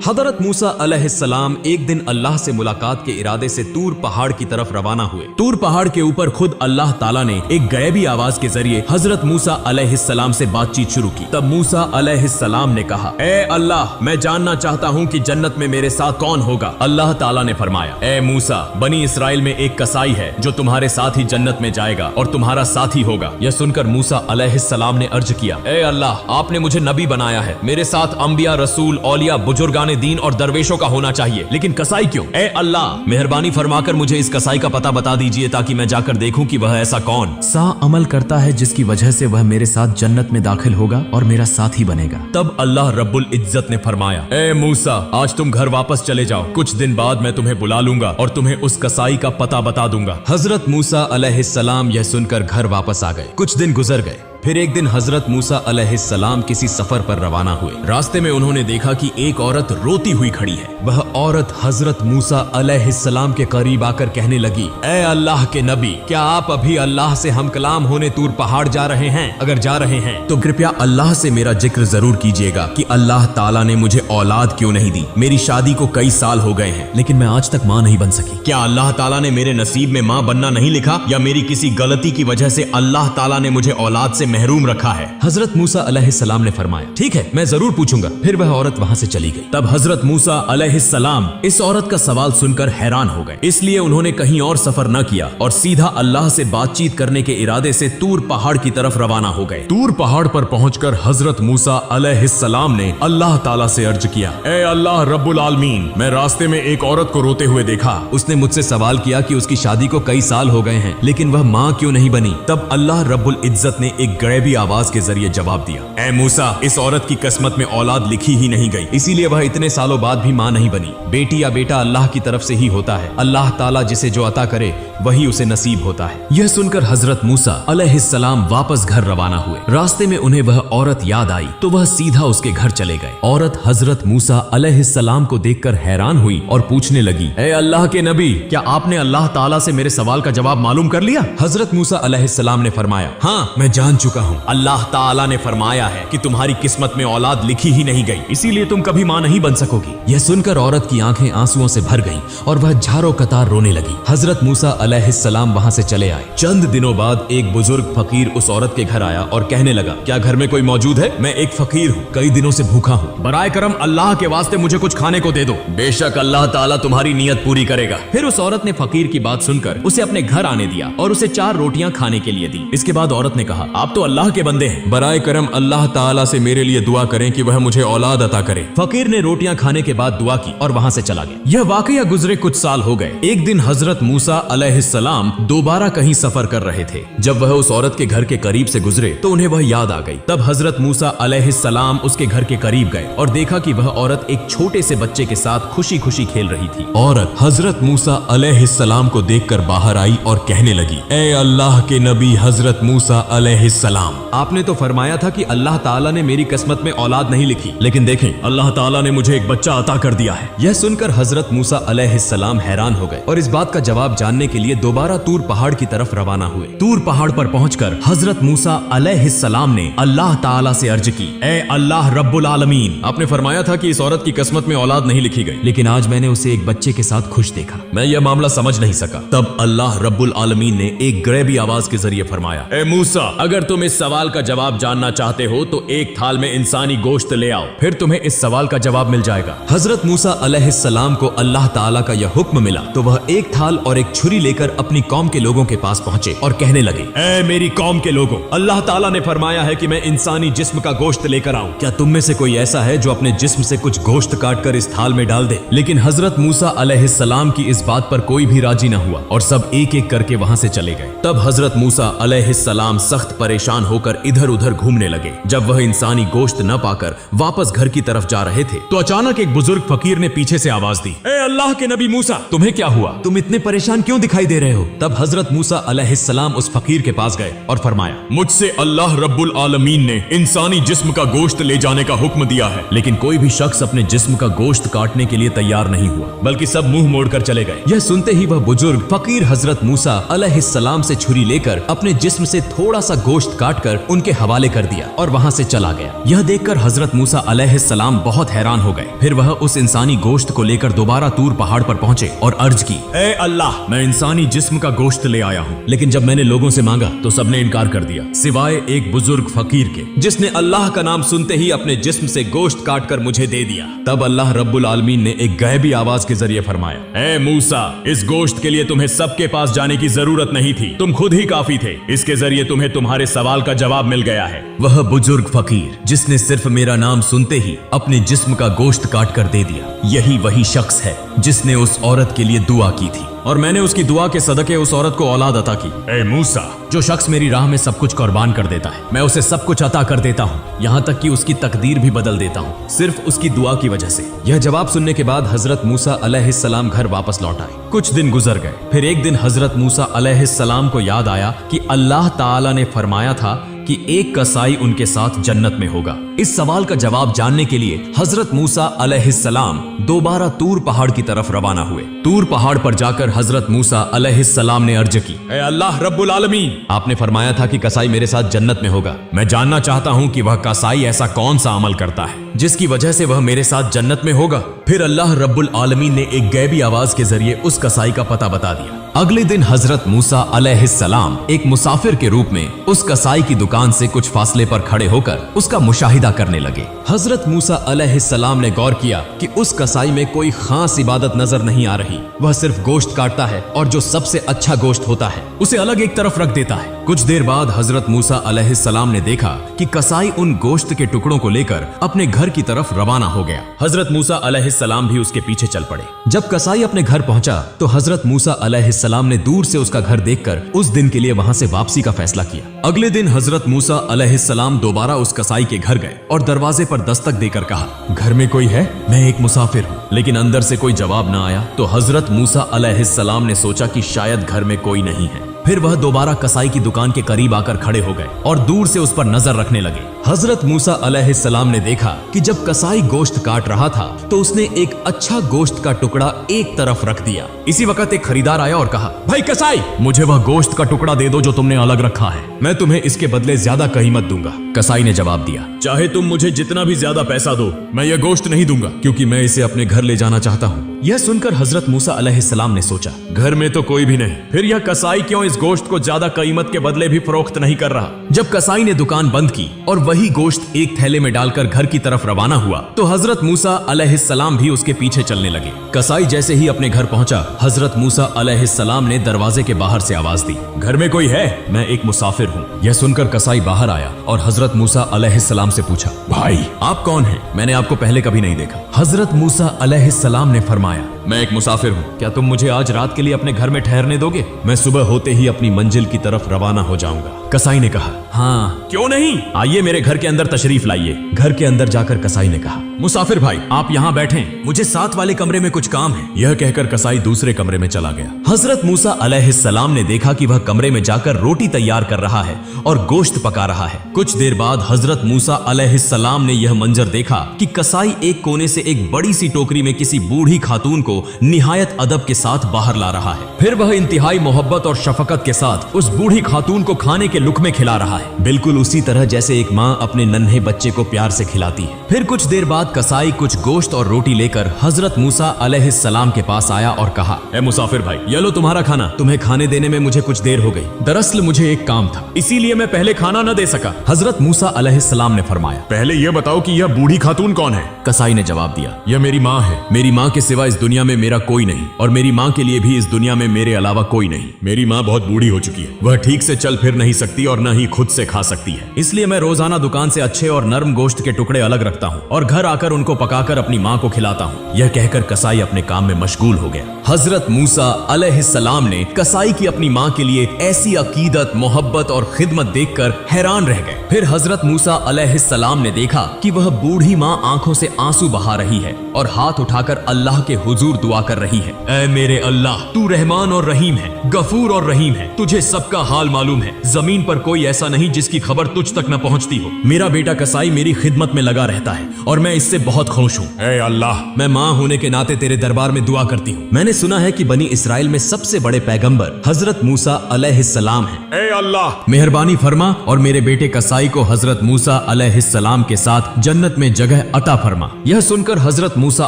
हजरत मूसा अलैहिस्सलाम एक दिन अल्लाह से मुलाकात के इरादे से तूर पहाड़ की तरफ रवाना हुए। तूर पहाड़ के ऊपर खुद अल्लाह ताला ने एक गैबी आवाज के जरिए हजरत मूसा अलैहिस्सलाम से बातचीत शुरू की। तब मूसा अलैहिस्सलाम ने कहा, ए अल्लाह, मैं जानना चाहता हूँ कि जन्नत में मेरे साथ कौन होगा। अल्लाह ताला ने फरमाया, ए मूसा, बनी इसराइल में एक कसाई है जो तुम्हारे साथ ही जन्नत में जाएगा और तुम्हारा साथी होगा। यह सुनकर मूसा अलैहिस्सलाम ने अर्ज किया, ए अल्लाह, आपने मुझे नबी बनाया है, मेरे साथ अंबिया, रसूल, औलिया, बुजुर्गाने दीन और दरवेशों का होना चाहिए, लेकिन कसाई क्यों? ए अल्लाह, मेहरबानी फरमाकर मुझे इस कसाई का पता बता दीजिए ताकि मैं जाकर देखूं कि वह ऐसा कौन सा अमल करता है जिसकी वजह से वह मेरे साथ जन्नत में दाखिल होगा और मेरा साथी बनेगा। तब अल्लाह रब्बुल इज्जत ने फरमाया, ए मूसा, आज तुम घर वापस चले जाओ, कुछ दिन बाद मैं तुम्हें बुला लूंगा और तुम्हें उस कसाई का पता बता दूंगा। हजरत मूसा अलैहिस्सलाम यह सुनकर घर वापस आ गए। कुछ दिन गुजर गए। फिर एक दिन हजरत मूसा अलैहिस्सलाम किसी सफर पर रवाना हुए। रास्ते में उन्होंने देखा कि एक औरत रोती हुई खड़ी है। वह औरत हजरत मूसा अलैहिस्सलाम के करीब आकर कहने लगी, ए अल्लाह के नबी, क्या आप अभी अल्लाह से हम कलाम होने तूर पहाड़ जा रहे हैं? अगर जा रहे हैं तो कृपया अल्लाह से मेरा जिक्र जरूर कीजिएगा कि अल्लाह ताला ने मुझे औलाद क्यों नहीं दी। मेरी शादी को कई साल हो गए हैं लेकिन मैं आज तक माँ नहीं बन सकी। क्या अल्लाह ताला ने मेरे नसीब में माँ बनना नहीं लिखा या मेरी किसी गलती की वजह से अल्लाह ताला ने मुझे औलाद से महरूम रखा है? हजरत मूसा अलैहिस्सलाम ने फरमाया, ठीक है, मैं जरूर पूछूंगा। फिर वह औरत वहां से चली गई। तब हजरत मूसा अलैहिस्सलाम इस औरत का सवाल सुनकर हैरान हो गए, इसलिए उन्होंने कहीं और सफर न किया और सीधा अल्लाह से बातचीत करने के इरादे से तूर पहाड़ की तरफ रवाना हो गए। तूर पहाड़ पर पहुंचकर हजरत मूसा अलैहिस्सलाम ने अल्लाह ताला से अर्ज किया, ए अल्लाह रब्बुल आलमीन, मैं रास्ते में एक औरत को रोते हुए देखा। उसने मुझसे सवाल किया कि उसकी शादी को कई साल हो गए हैं लेकिन वह माँ क्यों नहीं बनी। तब अल्लाह रब्बुल इज्जत ने एक गैबी आवाज के जरिए जवाब दिया, ए मूसा, इस औरत की किस्मत में औलाद लिखी ही नहीं गई, इसीलिए वह इतने सालों बाद भी मां नहीं बनी। बेटी या बेटा अल्लाह की तरफ से ही होता है। अल्लाह ताला जिसे जो अता करे वही उसे नसीब होता है। यह सुनकर हजरत मूसा अलैहिस्सलाम वापस घर रवाना हुए। रास्ते में उन्हें वह औरत याद आई तो वह सीधा उसके घर चले गए। औरत हजरत मूसा अलैहिस्सलाम को देखकर हैरान हुई और पूछने लगी, ए अल्लाह के नबी, क्या आपने अल्लाह ताला से मेरे सवाल का जवाब मालूम कर लिया? हजरत मूसा अलैहिस्सलाम ने फरमाया, हाँ, मैं जान चुका हूँ। अल्लाह ताला ने फरमाया है कि तुम्हारी किस्मत में औलाद लिखी ही नहीं गई, इसीलिए तुम कभी मां नहीं बन सकोगी। यह सुनकर औरत की आंखें आंसुओं से भर गईं और वह झारो कतार रोने लगी। हजरत मूसा अलैहिस्सलाम वहां से चले आए। चंद दिनों बाद एक बुजुर्ग फकीर उस औरत के घर आया और कहने लगा, क्या घर में कोई मौजूद है? मैं एक फकीर हूँ, कई दिनों से भूखा हूँ, बराए करम अल्लाह के वास्ते मुझे कुछ खाने को दे दो, बेशक अल्लाह ताला तुम्हारी नियत पूरी करेगा। फिर उस औरत ने फकीर की बात सुनकर उसे अपने घर आने दिया और उसे 4 रोटियां खाने के लिए दी। इसके बाद औरत ने कहा, आप तो अल्लाह के बंदे हैं, बराए करम अल्लाह ताला से मेरे लिए दुआ करें कि वह मुझे औलाद अता करे। फकीर ने रोटियां खाने के बाद दुआ की और वहां से चला गया। यह वाकया गुजरे कुछ साल हो गए। एक दिन हजरत मूसा अलैहिस्सलाम दोबारा कहीं सफर कर रहे थे। जब वह उस औरत के घर के करीब से गुजरे तो उन्हें वह याद आ गई। तब हजरत मूसा अलैहिस्सलाम उसके घर के करीब गए और देखा कि वह औरत एक छोटे से बच्चे के साथ खुशी खुशी खेल रही थी। औरत हजरत मूसा अलैहिस्सलाम को देखकर बाहर आई और कहने लगी, ए अल्लाह के नबी हजरत मूसा अलैहिस्सलाम, आपने तो फरमाया था कि अल्लाह ताला ने मेरी किस्मत में औलाद नहीं लिखी, लेकिन देखें अल्लाह ताला ने मुझे एक बच्चा अता कर दिया है। यह सुनकर हजरत मूसा अलैहिस्सलाम हैरान हो गए और इस बात का जवाब जानने के लिए दोबारा तूर पहाड़ की तरफ रवाना हुए। तूर पहाड़ पर पहुंचकर हजरत मूसा अलैहिस्सलाम ने अल्लाह ताला से अर्ज की, ए अल्लाह रब्बुल आलमीन, आपने फरमाया था कि इस औरत की किस्मत में औलाद नहीं लिखी गई, लेकिन आज मैंने उसे एक बच्चे के साथ खुश देखा, मैं यह मामला समझ नहीं सका। तब अल्लाह रब्बुल आलमीन ने एक गैबी आवाज के जरिए फरमाया, ए मूसा, अगर तुम इस सवाल का जवाब जानना चाहते हो तो एक थाल में इंसानी गोश्त ले आओ, फिर तुम्हें इस सवाल का जवाब मिल जाएगा। हजरत मूसा अलैहिस्सलाम को अल्लाह ताला का यह हुक्म मिला तो वह एक थाल और एक छुरी लेकर अपनी कौम के लोगों के पास पहुंचे और कहने लगे, ए मेरी कौम के लोगों, अल्लाह ताला ने फरमाया है कि मैं इंसानी जिस्म का गोश्त लेकर आऊं। क्या तुम में से कोई ऐसा है जो अपने जिस्म से कुछ गोश्त काट कर इस थाल में डाल दे? लेकिन हजरत मूसा अलैहिस्सलाम की इस बात पर कोई भी राजी न हुआ और सब एक एक करके वहां से चले गए। तब हजरत मूसा अलैहिस्सलाम सख्त परेशान होकर इधर उधर घूमने लगे। जब वह इंसानी गोश्त न पाकर वापस घर की तरफ जा रहे थे तो अचानक एक बुजुर्ग फकीर ने पीछे से आवाज दी, ए अल्लाह के नबी मूसा, तुम्हें क्या हुआ? तुम इतने परेशान क्यों दिखाई दे रहे हो? तब हजरत मूसा अलैहिस्सलाम उस फकीर के पास गए और फरमाया, मुझसे अल्लाह रब्बुल आलमीन ने इंसानी जिस्म का गोश्त ले जाने का हुक्म दिया है, लेकिन कोई भी शख्स अपने जिस्म का गोश्त काटने के लिए तैयार नहीं हुआ, बल्कि सब मुंह मोड़कर चले गए। यह सुनते ही वह बुजुर्ग फकीर हजरत मूसा अलैहिस्सलाम से छुरी लेकर अपने जिस्म से थोड़ा सा गोश्त गोश्त काट कर उनके हवाले कर दिया और वहाँ से चला गया। यह देखकर हजरत मूसा अलैहिस्सलाम बहुत हैरान हो गए। फिर वह उस इंसानी गोश्त को लेकर दोबारा तूर पहाड़ पर पहुंचे और अर्ज की, ए अल्लाह, मैं इंसानी जिस्म का गोश्त ले आया हूँ। लेकिन जब मैंने लोगों से मांगा तो सबने इनकार कर दिया, सिवाय एक बुजुर्ग फकीर के, जिसने अल्लाह का नाम सुनते ही अपने जिस्म से गोश्त काट कर मुझे दे दिया। तब अल्लाह रब्बुल आलमीन ने एक गैबी आवाज के जरिए फरमाया, ए मूसा, इस गोश्त के लिए तुम्हें सबके पास जाने की जरूरत नहीं थी, तुम खुद ही काफी थे। इसके जरिए तुम्हें तुम्हारे सवाल का जवाब मिल गया है। वह बुजुर्ग फकीर जिसने सिर्फ मेरा नाम सुनते ही अपने जिस्म का गोश्त काट कर दे दिया, यही वही शख्स है जिसने उस औरत के लिए दुआ की थी और मैंने उसकी दुआ के सदके उस औरत को औलाद अता की। ए मूसा, जो शख्स मेरी राह में सब कुछ कुर्बान कर देता है, मैं उसे सब कुछ अता कर देता हूँ, यहाँ तक कि उसकी तकदीर भी बदल देता हूँ, सिर्फ उसकी दुआ की वजह से। यह जवाब सुनने के बाद हजरत मूसा अलैहिस्सलाम घर वापस लौट आए। कुछ दिन गुजर गए। फिर एक दिन हजरत मूसा अलैहिस्सलाम को याद आया कि अल्लाह ताला ने फरमाया था कि एक कसाई उनके साथ जन्नत में होगा। इस सवाल का जवाब जानने के लिए हजरत मूसा अलैहिस्सलाम दोबारा तूर पहाड़ की तरफ रवाना हुए। तूर पहाड़ पर जाकर हजरत मूसा अलैहिस्सलाम ने अर्ज की, ए अल्लाह रब्बुल आलमीन, आपने फरमाया था कि कसाई मेरे साथ जन्नत में होगा। मैं जानना चाहता हूँ कि वह कसाई ऐसा कौन सा अमल करता है जिसकी वजह से वह मेरे साथ जन्नत में होगा। फिर अल्लाह रब्बुल आलमीन ने एक गैबी आवाज के जरिए उस कसाई का पता बता दिया। अगले दिन हजरत मूसा अलैहिस्सलाम एक मुसाफिर के रूप में उस कसाई की दुकान से कुछ फासले पर खड़े होकर उसका मुशाहिदा करने लगे। हजरत मूसा अलैहिस्सलाम ने गौर किया कि उस कसाई में कोई खास इबादत नजर नहीं आ रही। वह सिर्फ गोश्त काटता है और जो सबसे अच्छा गोश्त होता है उसे अलग एक तरफ रख देता है। कुछ देर बाद हजरत मूसा अलैहिस्सलाम ने देखा कि कसाई उन गोश्त के टुकड़ों को लेकर अपने घर की तरफ रवाना हो गया। हजरत मूसा अलैहिस्सलाम भी उसके पीछे चल पड़े। जब कसाई अपने घर पहुंचा तो हजरत मूसा अलैहिस्सलाम ने दूर से उसका घर देखकर उस दिन के लिए वहां से वापसी का फैसला किया। अगले दिन हजरत मूसा अलैहिस्सलाम दोबारा उस कसाई के घर गए और दरवाजे पर दस्तक देकर कहा, घर में कोई है? मैं एक मुसाफिर हूँ। लेकिन अंदर से कोई जवाब न आया तो हजरत मूसा अलैहिस्सलाम ने सोचा कि शायद घर में कोई नहीं है। फिर वह दोबारा कसाई की दुकान के करीब आकर खड़े हो गए और दूर से उस पर नजर रखने लगे। हजरत मूसा अलैहिस्सलाम ने देखा कि जब कसाई गोश्त काट रहा था तो उसने एक अच्छा गोश्त का टुकड़ा एक तरफ रख दिया। इसी वक्त एक खरीदार आया और कहा, भाई कसाई, मुझे वह गोश्त का टुकड़ा दे दो जो तुमने अलग रखा है, मैं तुम्हें इसके बदले ज्यादा कीमत दूंगा। कसाई ने जवाब दिया, चाहे तुम मुझे जितना भी ज्यादा पैसा दो, मैं यह गोश्त नहीं दूंगा, क्योंकि मैं इसे अपने घर ले जाना चाहता हूँ। यह सुनकर हजरत मूसा अलैहिस्सलाम ने सोचा, घर में तो कोई भी नहीं, फिर यह कसाई क्यों इस गोश्त को ज्यादा कीमत के बदले भी फरोख्त नहीं कर रहा। जब कसाई ने दुकान बंद की और वही गोश्त एक थैले में डालकर घर की तरफ रवाना हुआ तो हजरत मूसा अलैहिस्सलाम भी उसके पीछे चलने लगे। कसाई जैसे ही अपने घर पहुंचा, हजरत मूसा अलैहिस्सलाम ने दरवाजे के बाहर से आवाज दी, घर में कोई है? मैं एक मुसाफिर हूँ। यह सुनकर कसाई बाहर आया और हजरत मूसा अलैहिस्सलाम से पूछा, भाई आप कौन हैं? मैंने आपको पहले कभी नहीं देखा। हजरत मूसा अलैहिस्सलाम ने फरमाया, मैं एक मुसाफिर हूँ, क्या तुम मुझे आज रात के लिए अपने घर में ठहरने दोगे? मैं सुबह होते ही अपनी मंजिल की तरफ रवाना हो जाऊंगा। कसाई ने कहा, हाँ क्यों नहीं, आइए मेरे घर के अंदर तशरीफ लाइए। घर के अंदर जाकर कसाई ने कहा, मुसाफिर भाई आप यहाँ बैठें, मुझे साथ वाले कमरे में कुछ काम है। यह कहकर कसाई दूसरे कमरे में चला गया। हजरत मूसा अलैहिस्सलाम ने देखा कि वह कमरे में जाकर रोटी तैयार कर रहा है और गोश्त पका रहा है। कुछ देर बाद हजरत मूसा अलैहिस्सलाम ने यह मंजर देखा कि कसाई एक कोने से एक बड़ी सी टोकरी में किसी बूढ़ी खातून को निहायत अदब के साथ बाहर ला रहा है। फिर वह इंतहाई मोहब्बत और शफकत के साथ उस बूढ़ी खातून को खाने के लुक़मे खिला रहा है, बिल्कुल उसी तरह जैसे एक माँ अपने नन्हे बच्चे को प्यार से खिलाती है। फिर कुछ देर बाद कसाई कुछ गोश्त और रोटी लेकर हजरत मूसा अलैहिस्सलाम के पास आया और कहा, ए मुसाफिर भाई, ये लो तुम्हारा खाना, तुम्हें खाने देने में मुझे कुछ देर हो गई। दरअसल मुझे एक काम था, इसीलिए मैं पहले खाना न दे सका। हजरत मूसा अलैहिस्सलाम ने फरमाया, पहले यह बताओ कि यह बूढ़ी खातून कौन है? कसाई ने जवाब दिया, यह मेरी माँ है। मेरी माँ के सिवा इस दुनिया में मेरा कोई नहीं और मेरी माँ के लिए भी इस दुनिया में मेरे अलावा कोई नहीं। मेरी माँ बहुत बूढ़ी हो चुकी है, वह ठीक से चल फिर नहीं सकती और न ही खुद से खा सकती है, इसलिए मैं रोजाना दुकान से अच्छे और नरम गोश्त के टुकड़े अलग रखता हूँ और घर आकर उनको पकाकर अपनी माँ को खिलाता हूँ। यह कहकर कसाई अपने काम में मशगूल हो गया। हजरत मूसा अलैहिस्सलाम ने कसाई की अपनी माँ के लिए ऐसी अकीदत, मोहब्बत और खिदमत देखकर हैरान रह गए। फिर हजरत मूसा अलैहिस्सलाम ने देखा कि वह बूढ़ी माँ आंखों से आंसू बहा रही है और हाथ उठाकर अल्लाह के हुजूर दुआ कर रही है। ऐ मेरे अल्लाह, तू रहमान और रहीम है, गफूर और रहीम है, तुझे सबका हाल मालूम है। जमीन पर कोई ऐसा नहीं जिसकी खबर तुझ तक न पहुंचती हो। मेरा बेटा कसाई मेरी खिदमत में लगा रहता है और मैं इससे बहुत खुश हूँ। ऐ अल्लाह, मैं माँ होने के नाते तेरे दरबार में दुआ करती हूँ। मैंने सुना है कि बनी इसराइल में सबसे बड़े पैगंबर हजरत मूसा अलैहिस्सलाम हैं। ऐ अल्लाह, मेहरबानी फरमा और मेरे बेटे कसाई को हजरत मूसा अलैहिस्सलाम के साथ जन्नत में जगह अता फरमा। यह सुनकर हजरत मूसा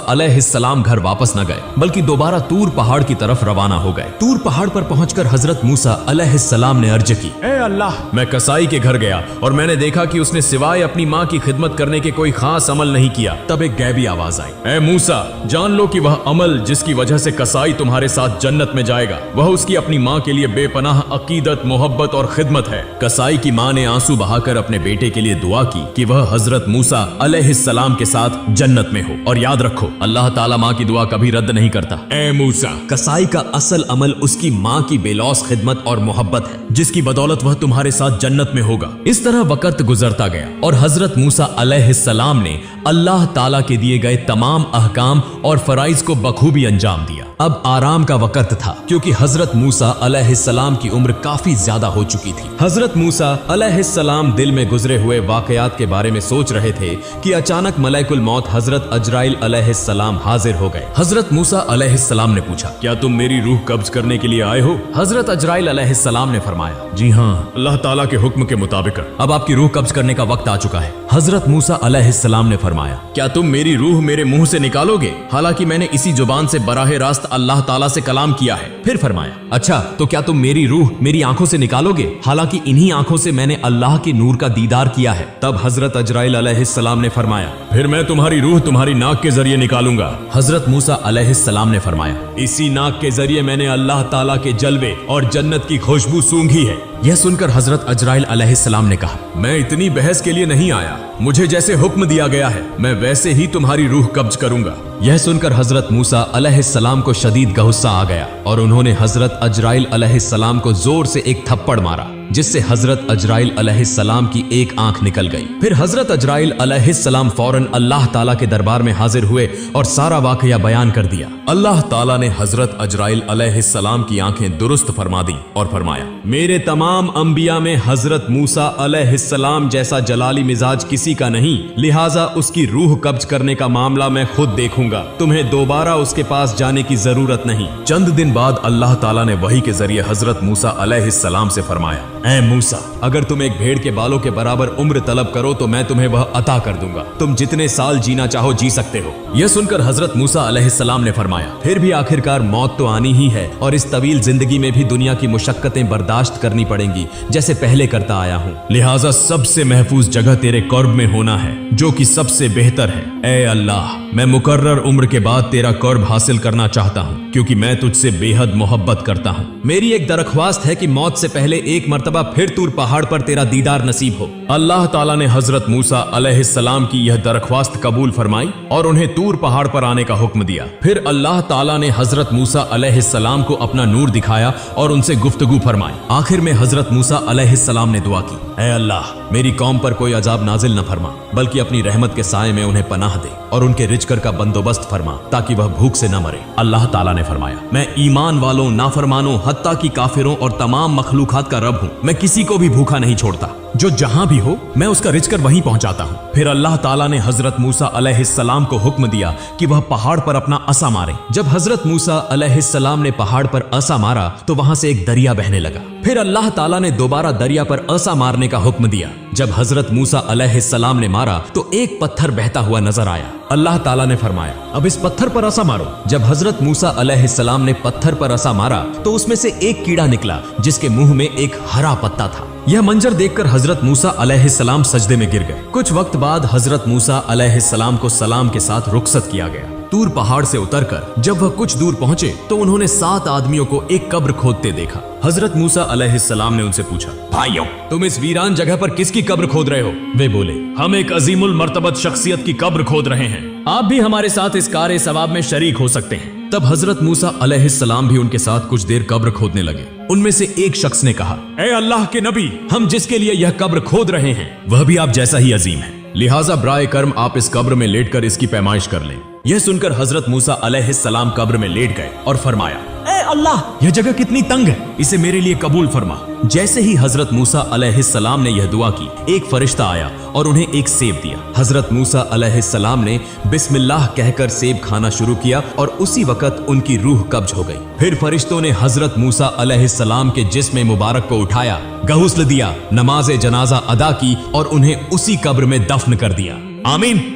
अलैहिस्सलाम घर वापस न गए बल्कि दोबारा तूर पहाड़ की तरफ रवाना हो गए। तूर पहाड़ पर पहुंचकर हजरत मूसा अलैहिस्सलाम ने अर्ज की, ऐ अल्लाह, मैं कसाई के घर गया और मैंने देखा कि उसने सिवाय अपनी माँ की खिदमत करने के कोई खास अमल नहीं किया। तब एक गैबी आवाज आई, ऐ मूसा, जान लो कि वह अमल जिसकी वजह से कसाई तुम्हारे साथ जन्नत में जाएगा वह उसकी अपनी माँ के लिए बेपनाह अकीदत, मोहब्बत और खिदमत है। कसाई की माँ ने आंसू बहाकर अपने बेटे के लिए दुआ की कि वह हजरत मूसा अलैहिस्सलाम के साथ जन्नत में हो। और याद रखो, अल्लाह ताला माँ की दुआ कभी रद्द नहीं करता। ऐ मूसा, कसाई का असल अमल उसकी माँ की बेलौस खिदमत और मोहब्बत है जिसकी बदौलत वह तुम्हारे साथ जन्नत में होगा। इस तरह वक्त गुजरता गया और हजरत मूसा अलैहिस्सलाम ने अल्लाह ताला के दिए गए तमाम अहकाम और फराइज को बखूबी अंजाम दिया। अब आराम का वक्त था क्योंकि हजरत मूसा अलैहिस्सलाम की उम्र काफी ज्यादा हो चुकी थी। हजरत मूसा अलैहिस्सलाम दिल में गुजरे हुए वाकयात के बारे में सोच रहे थे कि अचानक मलाइकुल मौत हजरत अजराइल अलैहिस्सलाम हाजिर हो गए। हजरत मूसा अलैहिस्सलाम ने पूछा, क्या तुम मेरी रूह कब्ज करने के लिए आए हो? हजरत अजराइल अलैहिस्सलाम ने फरमाया, जी हाँ, अल्लाह ताला के हुक्म के मुताबिक अब आपकी रूह कब्ज करने का वक्त आ चुका है। हजरत मूसा अलैहिस्सलाम ने फरमाया, क्या तुम मेरी रूह मेरे मुंह से निकालोगे? हालांकि मैंने इसी जुबान से बराह रास्त अल्लाह ताला से कलाम किया है। फिर फरमाया, अच्छा तो क्या तुम मेरी रूह मेरी आंखों से निकालोगे? हालांकि इन्हीं आंखों से मैंने अल्लाह के नूर का दीदार किया है। तब हजरत अजराइल अलैहिस्सलाम ने फरमाया, फिर मैं तुम्हारी रूह तुम्हारी नाक के जरिए निकालूंगा। हजरत मूसा अलैहिस्सलाम ने फरमाया, इसी नाक के जरिए मैंने अल्लाह ताला के जलवे और जन्नत की खुशबू सूंघी है। यह सुनकर हजरत अजराइल अलैहिस्सलाम ने कहा, मैं इतनी बहस के लिए नहीं आया, मुझे जैसे हुक्म दिया गया है मैं वैसे ही तुम्हारी रूह कब्ज करूंगा। यह सुनकर हजरत मूसा अलैहिस्सलाम को शदीद गुस्सा आ गया और उन्होंने हजरत अजराइल अलैहिस्सलाम को जोर से एक थप्पड़ मारा जिससे हजरत अजराइल अलैहिस्सलाम की एक आंख निकल गई। फिर हजरत अजराइल अलैहिस्सलाम फौरन अल्लाह ताला के दरबार में हाजिर हुए और सारा वाकया बयान कर दिया। अल्लाह ताला ने हजरत अजराइल अलैहिस्सलाम की आंखें दुरुस्त फरमा दी और फरमाया, मेरे तमाम अंबिया में हजरत मूसा अलैहिस्सलाम जैसा जलाली मिजाज किसी का नहीं, लिहाजा उसकी रूह कब्ज करने का मामला मैं खुद देखूंगा, तुम्हें दोबारा उसके पास जाने की जरूरत नहीं। चंद दिन बाद अल्लाह ताला ने वही के जरिए हजरत मूसा अलैहिस्सलाम से फरमाया, ऐ मूसा, अगर तुम एक भेड़ के बालों के बराबर उम्र तलब करो तो मैं तुम्हें वह अता कर दूंगा, तुम जितने साल जीना चाहो जी सकते हो। यह सुनकर हजरत मूसा अलैहिस्सलाम ने फरमाया, फिर भी आखिरकार मौत तो आनी ही है और इस तवील जिंदगी में भी दुनिया की मुशक्कतें बर्दाश्त करनी पड़ेंगी जैसे पहले करता आया हूँ, लिहाजा सबसे महफूज जगह तेरे कर्ब में होना है जो कि सबसे बेहतर है। ऐ अल्लाह, मैं मुकर्रर उम्र के बाद तेरा कर्ब हासिल करना चाहता हूँ क्योंकि मैं तुझसे बेहद मोहब्बत करता हूँ। मेरी एक दरख्वास्त है कि मौत से पहले एक मर्तबा फिर तूर पहाड़ पर तेरा दीदार नसीब हो। अल्लाह ताला ने हजरत मूसा अलैहिस्सलाम की यह दरख्वास्त कबूल फरमाई और उन्हें तूर पहाड़ पर आने का हुक्म दिया। फिर अल्लाह ताला ने हजरत मूसा अलैहिस्सलाम को अपना नूर दिखाया और उनसे गुफ्तगू फरमाई। आखिर में हजरत मूसा अलैहिस्सलाम ने दुआ की, ऐ अल्लाह, मेरी कौम पर कोई अजाब नाजिल न फरमा बल्कि अपनी रहमत के साए में उन्हें पनाह दे और उनके रिजकर का बंदोबस्त फरमा ताकि वह भूख से न मरे। अल्लाह ताला ने फरमाया, मैं ईमान वालों, नाफरमानों, हत्ता की काफिरों और तमाम मखलूकात का रब हूँ। मैं किसी को भी भूखा नहीं छोड़ता, जो जहां भी हो मैं उसका रिजकर वहीं पहुंचाता हूँ। फिर अल्लाह ताला ने हजरत मूसा अलैहिस्सलाम को हुक्म दिया कि वह पहाड़ पर अपना असा मारे। जब हजरत मूसा अलैहिस्सलाम ने पहाड़ पर असा मारा तो वहां से एक दरिया बहने लगा। फिर अल्लाह ताला ने दोबारा दरिया पर असा मारने का हुक्म दिया। जब हजरत मूसा अलैहिस्सलाम ने मारा तो एक पत्थर बहता हुआ नजर आया। अल्लाह ताला ने फरमाया, अब इस पत्थर पर असा मारो। जब हजरत मूसा अलैहिस्सलाम ने पत्थर पर असा मारा तो उसमें से एक कीड़ा निकला जिसके मुंह में एक हरा पत्ता था। यह मंजर देखकर हजरत मूसा अलैहिस्सलाम सजदे में गिर गए। कुछ वक्त बाद हजरत मूसा अलैहिस्सलाम को सलाम के साथ रुखसत किया गया। तूर पहाड़ से उतरकर जब वह कुछ दूर पहुंचे तो उन्होंने 7 आदमियों को एक कब्र खोदते देखा। हजरत मूसा अलैहिस्सलाम ने उनसे पूछा, भाइयों, तुम इस वीरान जगह पर किसकी कब्र खोद रहे हो? वे बोले, हम एक अजीमुल मर्तबत शख्सियत की कब्र खोद रहे हैं, आप भी हमारे साथ इस कार सवाब में शरीक हो सकते हैं। तब हजरत मूसा अलैहिस्सलाम भी उनके साथ कुछ देर कब्र खोदने लगे। उनमें से एक शख्स ने कहा, ऐ अल्लाह के नबी, हम जिसके लिए यह कब्र खोद रहे हैं वह भी आप जैसा ही अजीम है, लिहाजा ब्राए कर्म आप इस कब्र में लेटकर इसकी पैमाइश कर लें। यह सुनकर हजरत मूसा अलैहिस्सलाम कब्र में लेट गए और फरमाया, ए अल्लाह, यह जगह कितनी तंग है, इसे मेरे लिए कबूल फरमा। जैसे ही हजरत मूसा अलैहिस्सलाम ने यह दुआ की, एक फरिश्ता आया और उन्हें एक सेब दिया। हजरत मूसा अलैहिस्सलाम ने बिस्मिल्लाह कहकर सेब खाना शुरू किया और उसी वक्त उनकी रूह कब्ज हो गई। फिर फरिश्तों ने हजरत मूसा अलैहिस्सलाम के जिस्म मुबारक को उठाया, गुस्ल दिया, नमाज जनाजा अदा की और उन्हें उसी कब्र में दफन कर दिया। आमीन।